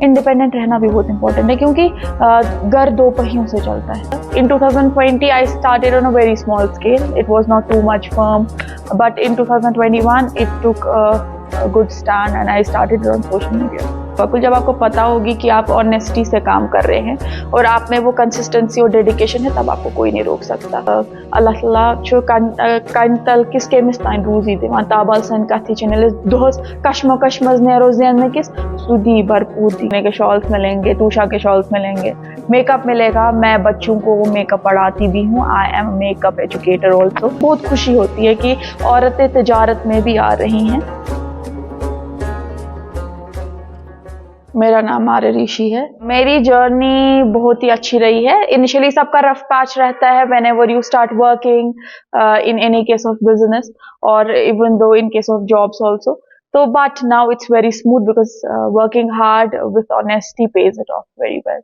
Independent रहना भी बहुत इंपॉर्टेंट है क्योंकि घर दो पहियों से चलता है. In 2020 I started on a very small scale. It was not too much firm, but in 2021 it took a good stand and I started on social media. बिल्कुल, जब आपको पता होगी कि आप ऑनेस्टी से काम कर रहे हैं और आप में वो कंसिस्टेंसी और डेडिकेशन है, तब आपको कोई नहीं रोक सकता. Allah Taala şu kantal kemistain ruzi divan tabal sen kathi channel दोहस कश्म कश्मज ने रोजियन में किस सुधी भरपूर थी के शॉल्स मिलेंगे, तूषा के शॉल्स मिलेंगे, मेकअप मिलेगा. मैं बच्चों को वो मेकअप पढ़ाती भी हूँ. I am makeup educator also. बहुत खुशी होती है कि औरतें तिजारत में भी आ रही हैं. मेरा नाम आर्य ऋषि है. मेरी जर्नी बहुत ही अच्छी रही है. इनिशियली सबका रफ पैच रहता है whenever you start working in any case of business or even though in case of jobs also. So but now it's very smooth because working hard with honesty pays it off very well.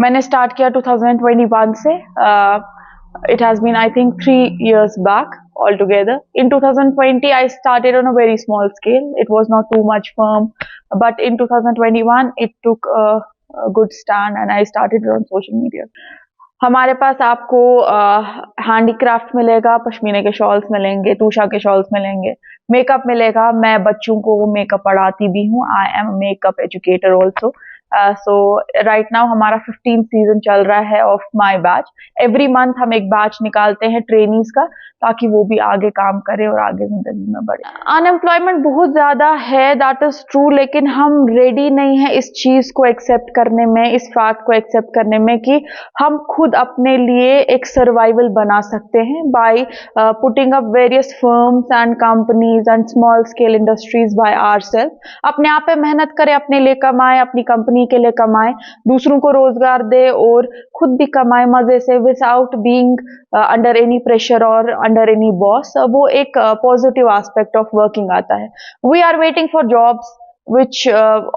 मैंने start किया 2021 से. It has been I think 3 years back altogether. In 2020 I started on a very small scale. It was not too much firm, but in 2021 it took a good stand and I started on social media. हमारे पास आपको handicraft मिलेगा, पश्मीने के shawls मिलेंगे, तूषा के shawls मिलेंगे, makeup मिलेगा. मैं बच्चों को वो मेकअप पढ़ाती भी हूँ. I am makeup educator also. So right now हमारा 15 सीजन चल रहा है of my batch. Every month हम एक बैच निकालते हैं ट्रेनीज का, ताकि वो भी आगे काम करे और आगे जिंदगी में बढ़े. अनएम्प्लॉयमेंट बहुत ज्यादा है, दैट इज ट्रू, लेकिन हम रेडी नहीं है इस चीज को एक्सेप्ट करने में, इस फैक्ट को एक्सेप्ट करने में कि हम खुद अपने लिए एक सर्वाइवल बना सकते हैं by putting up various firms and companies and small scale industries by ourselves. अपने आप पे मेहनत करें, अपने लिए कमाएं, अपनी कंपनी के लिए कमाएं, दूसरों को रोजगार दे और खुद भी कमाएं मजे से without being under any pressure और अंडर एनी बॉस. वो एक पॉजिटिव एस्पेक्ट ऑफ वर्किंग आता है. We are waiting for jobs which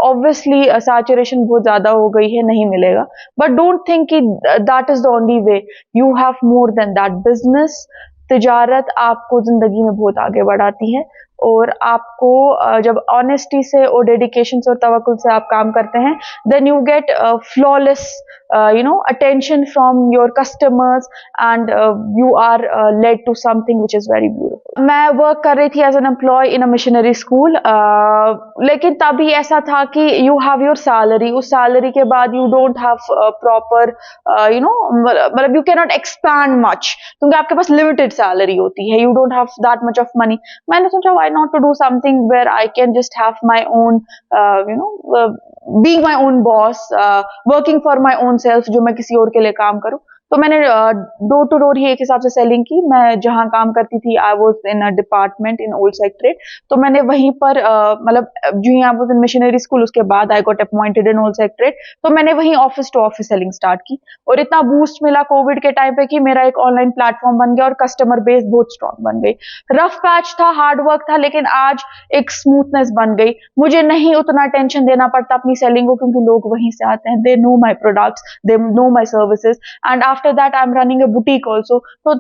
obviously saturation बहुत ज्यादा हो गई है, नहीं मिलेगा. But don't think कि that is the only way. You have more than that. Business, तिजारत आपको जिंदगी में बहुत आगे बढ़ाती है और आपको जब ऑनेस्टी से और डेडिकेशन से और तवक्कुल से आप काम करते हैं, then you get flawless attention from your customers and you are led to something which is very beautiful. मैं वर्क कर रही थी as an employee in a missionary school, लेकिन तभी ऐसा था कि you have your salary. उस सैलरी के बाद you don't have proper मतलब you cannot expand much क्योंकि आपके पास लिमिटेड सैलरी होती है. You don't have that much of money. मैंने सोचा why not to do something where I can just have my own being my own boss, working for my own self, जो मैं किसी और के लिए काम करूं. तो मैंने डोर टू डोर ही एक हिसाब से सेलिंग की. मैं जहां काम करती थी I was in a department in old secretariat, तो मैंने वहीं पर मतलब जो ही I was in missionary school, उसके बाद I got appointed in old secretariat, तो मैंने वहीं office to office selling start की और इतना बूस्ट मिला कोविड के टाइम पे कि मेरा एक ऑनलाइन प्लेटफॉर्म बन गया और कस्टमर बेस बहुत स्ट्रॉन्ग बन गई. रफ पैच था, हार्ड वर्क था, लेकिन आज एक स्मूथनेस बन गई. मुझे नहीं उतना टेंशन देना पड़ता अपनी सेलिंग को क्योंकि लोग वहीं से आते हैं. They know my products, they know my services, and after that I'm running a boutique also. So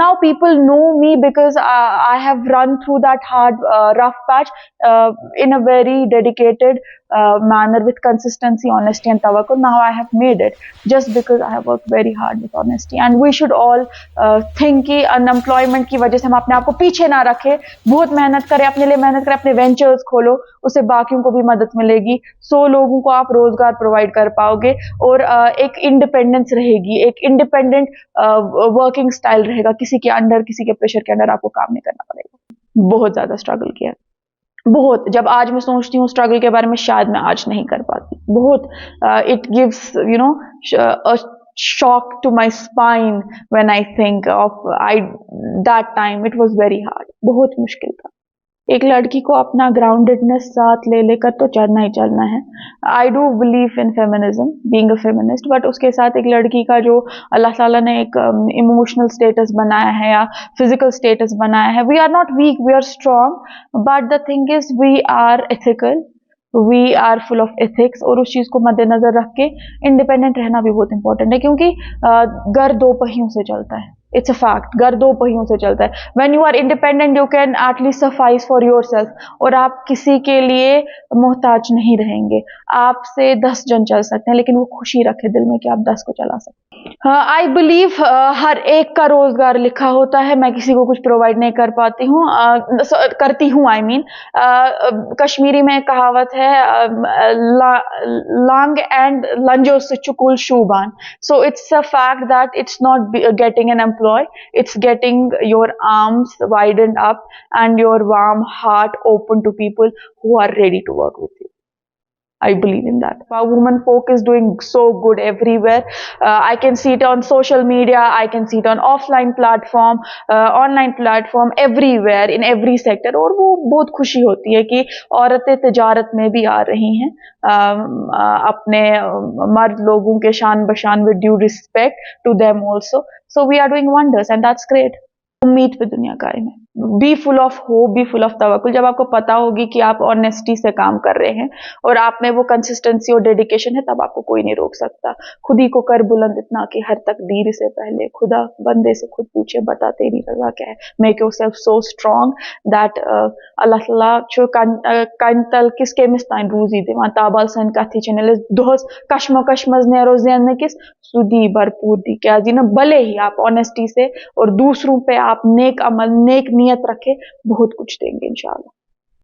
now people know me because I have run through that hard rough patch in a very dedicated manner with consistency, honesty and tawakkul. Now I have made it just because I have worked very hard with honesty. And we should all think कि unemployment की वजह से हम अपने आप को पीछे ना रखें, बहुत मेहनत करें, अपने लिए मेहनत करें, अपने वेंचर्स खोलो, उससे बाकियों को भी मदद मिलेगी. 100 लोगों को आप रोजगार प्रोवाइड कर पाओगे और एक इंडिपेंडेंस रहेगी, एक इंडिपेंडेंट वर्किंग स्टाइल रहेगा. किसी के अंडर, किसी के प्रेशर के अंडर आपको काम नहीं करना पड़ेगा. बहुत ज्यादा स्ट्रगल किया, बहुत. जब आज मैं सोचती हूँ स्ट्रगल के बारे में, शायद मैं आज नहीं कर पाती. बहुत it gives a shock to my spine when I think of that time. It was very hard. बहुत मुश्किल था. एक लड़की को अपना ग्राउंडेडनेस साथ ले लेकर तो चलना ही चलना है. I do believe in feminism, being a feminist, but उसके साथ एक लड़की का जो अल्लाह ताला ने एक इमोशनल स्टेटस बनाया है या फिजिकल स्टेटस बनाया है, we are not weak, we are strong, but the thing is we are ethical, we are full of ethics. और उस चीज को मद्देनजर रख के इंडिपेंडेंट रहना भी बहुत इंपॉर्टेंट है क्योंकि घर दो पहियों से चलता है. It's a fact. घर दो पहियों से चलता है। When you are independent you can at least suffice for yourself, और आप किसी के लिए मोहताज नहीं रहेंगे। आपसे 10 जन चल सकते हैं, लेकिन वो खुशी रखे दिल में कि आप 10 को चला सकते हैं। आई बिलीव हर एक का रोजगार लिखा होता है। मैं किसी को कुछ प्रोवाइड नहीं कर पाती हूँ, करती हूँ आई मीन। कश्मीरी में एक कहावत है, लांग एंड लंजो से चुकुल शूबान। So it's a fact that it's not getting an employee, it's getting your arms widened up and your warm heart open to people who are ready to work with you. I believe in that. Our woman folk is doing so good everywhere. I can see it on social media. I can see it on offline platform, online platform, everywhere in every sector. और वो बहुत खुशी होती है कि औरतें तिजारत में भी आ रही हैं, अपने मर्द लोगों के शान बशान with due respect to them also. So we are doing wonders and that's great. उम्मीद पे दुनिया कायम है। Be full of hope, be full of तवक्कुल। जब आपको पता होगी कि आप ऑनेस्टी से काम कर रहे हैं और आप में वो कंसिस्टेंसी और डेडिकेशन है, तब आपको कोई नहीं रोक सकता। खुद ही को कर बुलंद इतना कि हर तकदीर से पहले खुदा बंदे से खुद पूछे, बता तेरी रजा क्या है। Make yourself so strong that Allah ताला जो कंतल किसके मिस्तान रूजी दिवान ताबाल सन कथी चैनल दोस कश्म कश्मज नेरो ज़ियन किस सुदी भरपूर दी क्या जी ना। भले ही आप ऑनेस्टी से और दूसरों पे आप नेक अमल नेक नियत रखे, बहुत कुछ देंगे इंशाल्लाह।